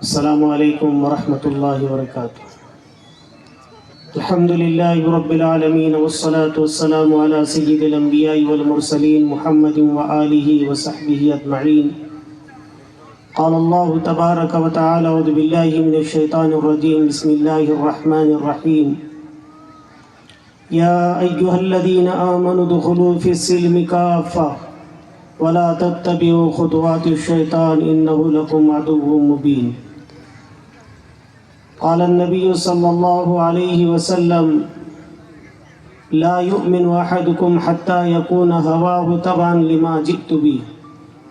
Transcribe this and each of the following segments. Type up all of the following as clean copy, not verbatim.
السلام علیکم ورحمۃ اللہ وبرکاتہ۔ الحمد للہ رب العالمین والصلاة والسلام علی سید الانبیاء والمرسلین محمد وآلہ وصحبہ اجمعین۔ قال اللہ تبارک وتعالی اعوذ باللہ من الشیطان الرجیم بسم اللہ الرحمن الرحیم۔ یا ایہا الذین آمنوا ادخلوا فی السلم کافہ ولا تتبعوا خطوات الشیطان انہ لکم عدو مبین۔ قال النبی صلی اللہ علیہ وسلم لا یؤمن احدکم حتی یکون ہواہ تبعا لما جئت به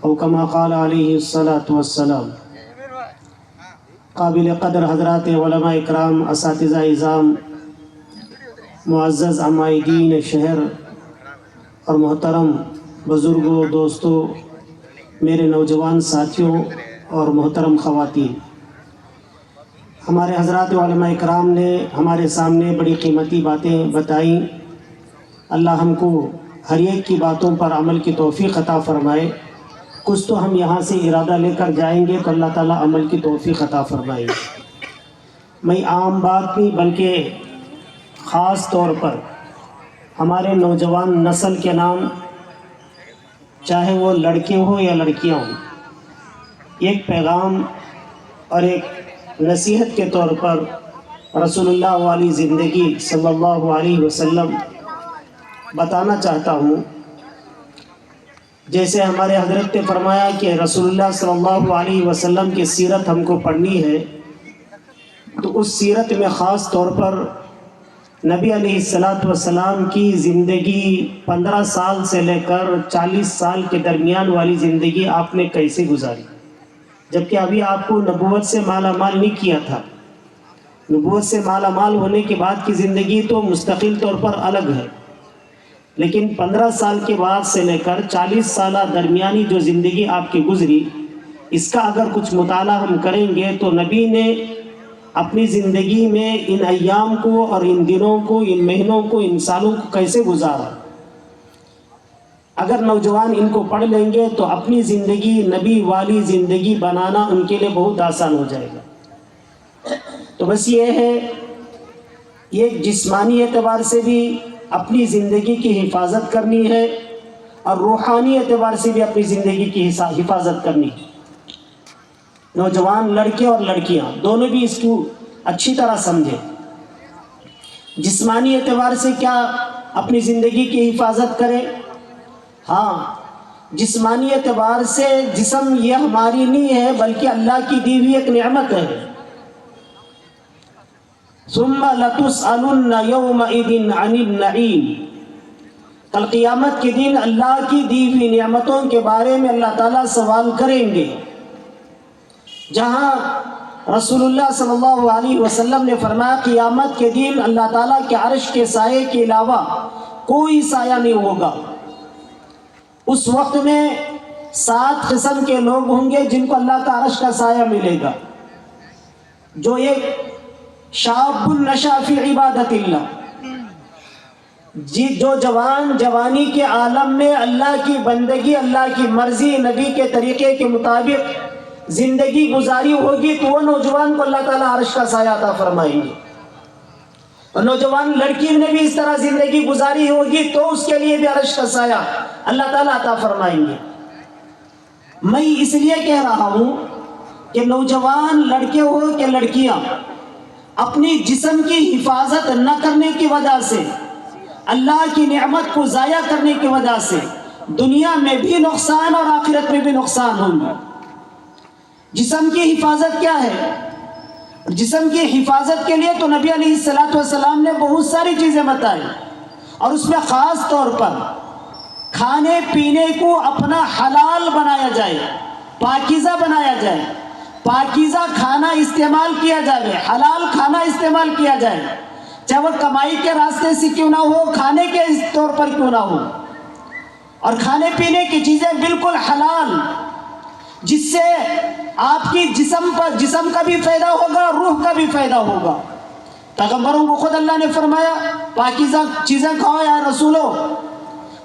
او کما قال علیہ الصلاۃ والسلام۔ قابل قدر حضرات علماء اکرام، اساتذہ اعظام، معزز عمائدین شہر اور محترم بزرگوں، دوستوں، میرے نوجوان ساتھیوں اور محترم خواتین، ہمارے حضرات علماء اکرام نے ہمارے سامنے بڑی قیمتی باتیں بتائیں۔ اللہ ہم کو ہر ایک کی باتوں پر عمل کی توفیق عطا فرمائے۔ کچھ تو ہم یہاں سے ارادہ لے کر جائیں گے تو اللہ تعالیٰ عمل کی توفیق عطا فرمائے۔ میں عام بات نہیں بلکہ خاص طور پر ہمارے نوجوان نسل کے نام، چاہے وہ لڑکے ہوں یا لڑکیاں ہوں، ایک پیغام اور ایک نصیحت کے طور پر رسول اللہ والی زندگی صلی اللہ علیہ وسلم بتانا چاہتا ہوں۔ جیسے ہمارے حضرت نے فرمایا کہ رسول اللہ صلی اللہ علیہ وسلم کی سیرت ہم کو پڑھنی ہے، تو اس سیرت میں خاص طور پر نبی علیہ السلام کی زندگی 15 سال سے لے کر 40 سال کے درمیان والی زندگی آپ نے کیسے گزاری، جبکہ ابھی آپ کو نبوت سے مالا مال نہیں کیا تھا۔ نبوت سے مالا مال ہونے کے بعد کی زندگی تو مستقل طور پر الگ ہے، لیکن 15 سال کے بعد سے لے کر 40 سالہ درمیانی جو زندگی آپ کی گزری، اس کا اگر کچھ مطالعہ ہم کریں گے تو نبی نے اپنی زندگی میں ان ایام کو اور ان دنوں کو، ان مہینوں کو، ان سالوں کو کیسے گزارا، اگر نوجوان ان کو پڑھ لیں گے تو اپنی زندگی نبی والی زندگی بنانا ان کے لیے بہت آسان ہو جائے گا۔ تو بس یہ ہے، یہ جسمانی اعتبار سے بھی اپنی زندگی کی حفاظت کرنی ہے اور روحانی اعتبار سے بھی اپنی زندگی کی حفاظت کرنی ہے۔ نوجوان لڑکے اور لڑکیاں دونوں بھی اس کو اچھی طرح سمجھیں۔ جسمانی اعتبار سے کیا اپنی زندگی کی حفاظت کریں؟ ہاں، جسمانی اعتبار سے جسم یہ ہماری نہیں ہے بلکہ اللہ کی دی ہوئی ایک نعمت ہے۔ ثم لتسألن یومئذ عن النعیم، کل قیامت کے دن اللہ کی دی ہوئی نعمتوں کے بارے میں اللہ تعالیٰ سوال کریں گے۔ جہاں رسول اللہ صلی اللہ علیہ وسلم نے فرمایا قیامت کے دن اللہ تعالیٰ کے عرش کے سائے کے علاوہ کوئی سایہ نہیں ہوگا۔ اس وقت میں 7 قسم کے لوگ ہوں گے جن کو اللہ کا عرش کا سایہ ملے گا۔ جو ایک شاب نشأ فی عبادت اللہ، جو جوانی کے عالم میں اللہ کی بندگی، اللہ کی مرضی، نبی کے طریقے کے مطابق زندگی گزاری ہوگی تو وہ نوجوان کو اللہ تعالیٰ عرش کا سایہ عطا فرمائیں گے۔ اور نوجوان لڑکی نے بھی اس طرح زندگی گزاری ہوگی تو اس کے لیے بھی عرش کا سایہ اللہ تعالیٰ عطا فرمائیں گے۔ میں اس لیے کہہ رہا ہوں کہ نوجوان لڑکے ہو کہ لڑکیاں اپنی جسم کی حفاظت نہ کرنے کی وجہ سے، اللہ کی نعمت کو ضائع کرنے کی وجہ سے دنیا میں بھی نقصان اور آخرت میں بھی نقصان ہوں گا۔ جسم کی حفاظت کیا ہے؟ جسم کی حفاظت کے لیے تو نبی علیہ السلام نے بہت ساری چیزیں بتائی، اور اس میں خاص طور پر کھانے پینے کو اپنا حلال بنایا جائے، پاکیزہ بنایا جائے، پاکیزہ کھانا استعمال کیا جائے، حلال کھانا استعمال کیا جائے، چاہے وہ کمائی کے راستے سے کیوں نہ ہو، کھانے کے طور پر کیوں نہ ہو، اور کھانے پینے کی چیزیں بالکل حلال، جس سے آپ کی جسم کا بھی فائدہ ہوگا، روح کا بھی فائدہ ہوگا۔ پیغمبروں کو خود اللہ نے فرمایا پاکیزہ چیزیں کھاؤ یا رسولوں۔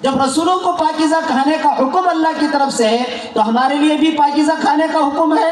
جب رسولوں کو پاکیزہ کھانے کا حکم اللہ کی طرف سے ہے تو ہمارے لیے بھی پاکیزہ کھانے کا حکم ہے۔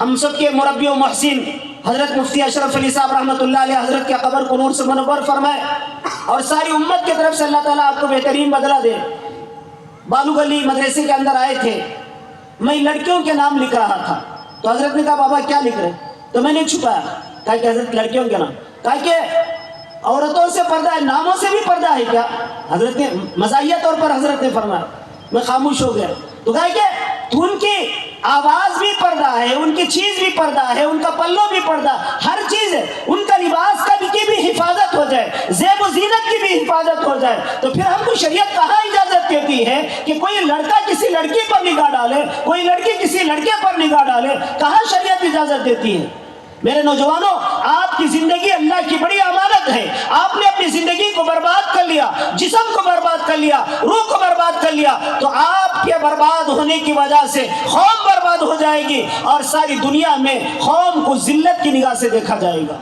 ہم سب کے مربی و محسن حضرت مفتی اشرف علی صاحب رحمۃ اللہ علیہ حضرت کے قبر کو نور سے منور فرمائے اور ساری امت کی طرف سے اللہ تعالیٰ آپ کو بہترین بدلہ دے۔ بالو گلی مدرسے کے اندر آئے تھے، میں لڑکیوں کے نام لکھ رہا تھا، تو حضرت نے کہا بابا کیا لکھ رہے؟ تو میں نے چھپایا، کہا کہ حضرت لڑکیوں کے نام، کہا کہ عورتوں سے پردہ ہے، ناموں سے بھی پردہ ہے کیا؟ حضرت نے مزاحیہ طور پر حضرت نے فرمایا، میں خاموش ہو گیا۔ تو کہا کہ ان کی آواز بھی پردہ ہے، ان کی چیز بھی پردہ ہے، ان کا پلو بھی پردہ، ہر چیز ہے، ان کا لباس کا کی بھی حفاظت ہو جائے، زیب و زینت کی بھی حفاظت ہو جائے، تو پھر ہم کو شریعت کہاں اجازت دیتی ہے کہ کوئی لڑکا کسی لڑکی پر نگاہ ڈالے، کوئی لڑکی کسی لڑکے پر نگاہ ڈالے؟ کہاں شریعت اجازت دیتی ہے؟ میرے نوجوانوں، آپ کی زندگی اللہ کی بڑی امانت ہے، آپ نے اپنی زندگی کو برباد کر لیا، جسم کو برباد کر لیا، روح کو برباد کر لیا، تو آپ کے برباد ہونے کی وجہ سے قوم برباد ہو جائے گی اور ساری دنیا میں قوم کو ذلت کی نگاہ سے دیکھا جائے گا۔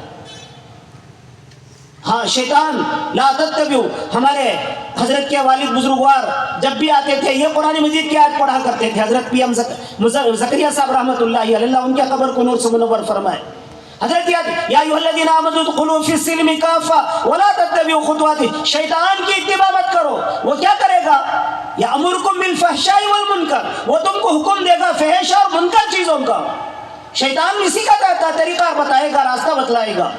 ہاں، شیطان لا تتبعوا، ہمارے حضرت کے والد بزرگوار جب بھی آتے تھے یہ قرآن مجید کی آیت پڑھا کرتے تھے، حضرت پی ایم زکریا صاحب رحمۃ اللہ علیہ، ان کے قبر کو نور سے منور فرمائے۔ حضرت یا ایھا الذین آمنوا ادخلوا فی السلم کافہ ولا تتبعوا خطوات، شیطان کی اتباع مت کرو، وہ کیا کرے گا؟ یأمرکم بالفحشاء والمنکر، وہ تم کو حکم دے گا فحش اور منکر چیزوں کا۔ شیطان اسی کا طریقہ بتائے گا، راستہ بتلائے گا۔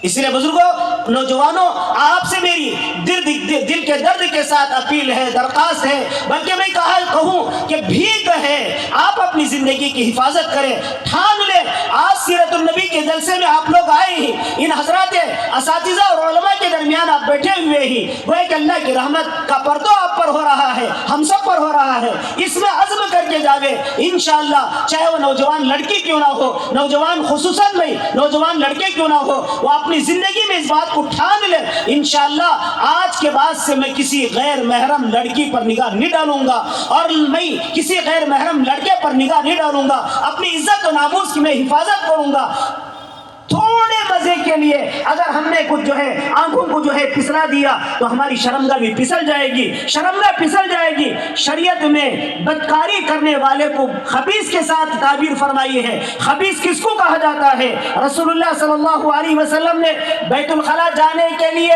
اس لیے بزرگوں، نوجوانوں، آپ سے میری دل کے درد کے ساتھ اپیل ہے، درخواست ہے، بلکہ میں کہوں کہ بھیک ہے، آپ اپنی زندگی کی حفاظت کریں، ٹھان لیں۔ آج سیرت النبی کے جلسے میں آپ لوگ آئے ہی، ان حضرات اساتذہ اور علماء کے درمیان آپ بیٹھے ہوئے ہی، وہ ایک اللہ کی رحمت کا پردہ آپ پر ہو رہا ہے، ہم سب پر ہو رہا ہے، اس میں عزم کر کے جاوے انشاءاللہ، چاہے وہ نوجوان لڑکی کیوں نہ ہو، نوجوان خصوصاً میں نوجوان لڑکے کیوں نہ ہو، وہ اپنی زندگی میں اس بات کو ٹھان لے، انشاءاللہ آج کے بعد سے میں کسی غیر محرم لڑکی پر نگاہ نہیں ڈالوں گا، اور میں کسی غیر محرم لڑکے پر نگاہ نہیں ڈالوں گا، اپنی عزت و ناموس کی میں حفاظت کروں گا۔ تھوڑے مزے کے لیے اگر ہم نے کچھ آنکھوں کو پھسلا دیا تو ہماری شرمگاہ بھی پھسل جائے گی، شرمگاہ پھسل جائے گی۔ شریعت میں بدکاری کرنے والے کو خبیث کے ساتھ تعبیر فرمائی ہے۔ خبیث کس کو کہا جاتا ہے؟ رسول اللہ صلی اللہ علیہ وسلم نے بیت الخلاء جانے کے لیے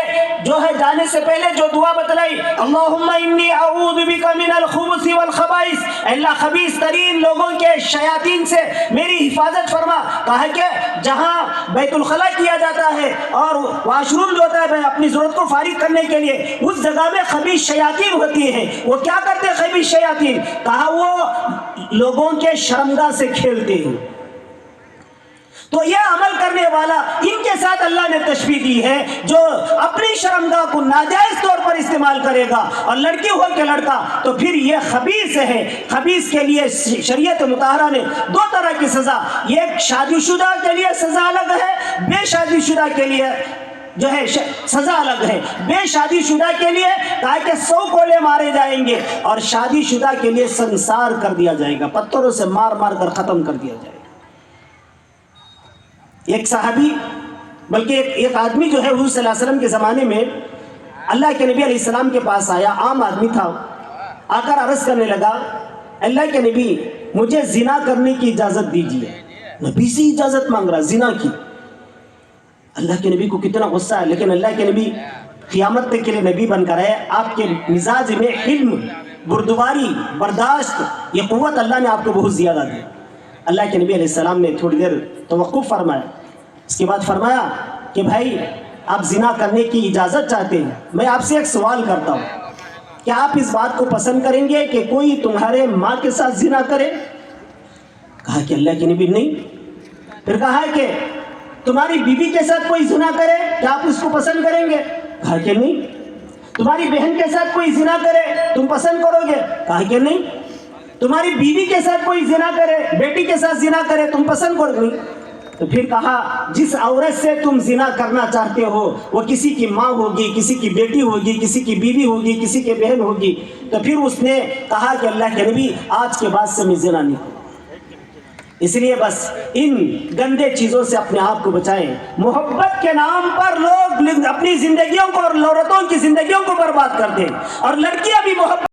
جانے سے پہلے جو دعا بتلائی، اللہم انی اعوذ بک من الخبث والخبائث، اللہ خبیث ترین لوگوں کے شیاطین سے میری حفاظت فرما۔ کہا کہ جہاں بیت الخلاء کیا جاتا ہے اور واش روم جو ہوتا ہے اپنی ضرورت کو فارغ کرنے کے لیے، اس جگہ میں خبیث شیاطین ہوتی ہیں۔ وہ کیا کرتے ہیں خبیث شیاطین؟ کہا وہ لوگوں کے شرمگاہ سے کھیلتے ہیں۔ تو یہ عمل کرنے والا، ان کے ساتھ اللہ نے تشبیہ دی ہے، جو اپنی شرمگاہ کو ناجائز طور پر استعمال کرے گا، اور لڑکی ہو کے لڑکا، تو پھر یہ خبیث ہے۔ خبیث کے لیے شریعت مطہرہ نے دو طرح کی سزا، ایک شادی شدہ کے لیے سزا الگ ہے، بے شادی شدہ کے لیے سزا الگ ہے۔ بے شادی شدہ کے لیے کہا کہ 100 کولے مارے جائیں گے، اور شادی شدہ کے لیے سنسار کر دیا جائے گا، پتھروں سے مار مار کر ختم کر دیا جائے گا۔ ایک صحابی، بلکہ ایک آدمی حضور صلی اللہ علیہ وسلم کے زمانے میں اللہ کے نبی علیہ السلام کے پاس آیا، عام آدمی تھا، آ کر عرض کرنے لگا، اللہ کے نبی مجھے زنا کرنے کی اجازت دیجیے۔ نبی سے اجازت مانگ رہا زنا کی۔ اللہ کے نبی کو کتنا غصہ ہے، لیکن اللہ کے نبی قیامت تک کے لیے نبی بن کر ہے۔ آپ کے مزاج میں حلم، بردباری، برداشت، یہ قوت اللہ نے آپ کو بہت زیادہ دی۔ اللہ کے نبی علیہ السلام نے تھوڑی دیر توقف فرمایا، اس کے بعد فرمایا کہ بھائی آپ زنا کرنے کی اجازت چاہتے ہیں، میں آپ سے ایک سوال کرتا ہوں، کیا آپ اس بات کو پسند کریں گے کہ کوئی تمہارے ماں کے ساتھ زنا کرے؟ کہا کہ اللہ کے نبی نہیں۔ پھر کہا کہ تمہاری بیوی کے ساتھ کوئی زنا کرے، کیا آپ اس کو پسند کریں گے؟ کہا کہ نہیں۔ تمہاری بہن کے ساتھ کوئی زنا کرے، تم پسند کرو گے؟ کہا کہ نہیں۔ تمہاری بیوی کے ساتھ کوئی زنا کرے، بیٹی کے ساتھ زنا کرے، تم پسند کرو گے؟ تو پھر کہا جس عورت سے تم زنا کرنا چاہتے ہو وہ کسی کی ماں ہوگی، کسی کی بیٹی ہوگی، کسی کی بیوی ہوگی، کسی کی بہن ہوگی۔ تو پھر اس نے کہا کہ اللہ کے نبی آج کے بعد سے میں زنا نہیں کروں۔ اس لیے بس ان گندے چیزوں سے اپنے آپ کو بچائیں۔ محبت کے نام پر لوگ اپنی زندگیوں کو اور عورتوں کی زندگیوں کو برباد کرتے ہیں، اور لڑکیاں بھی محبت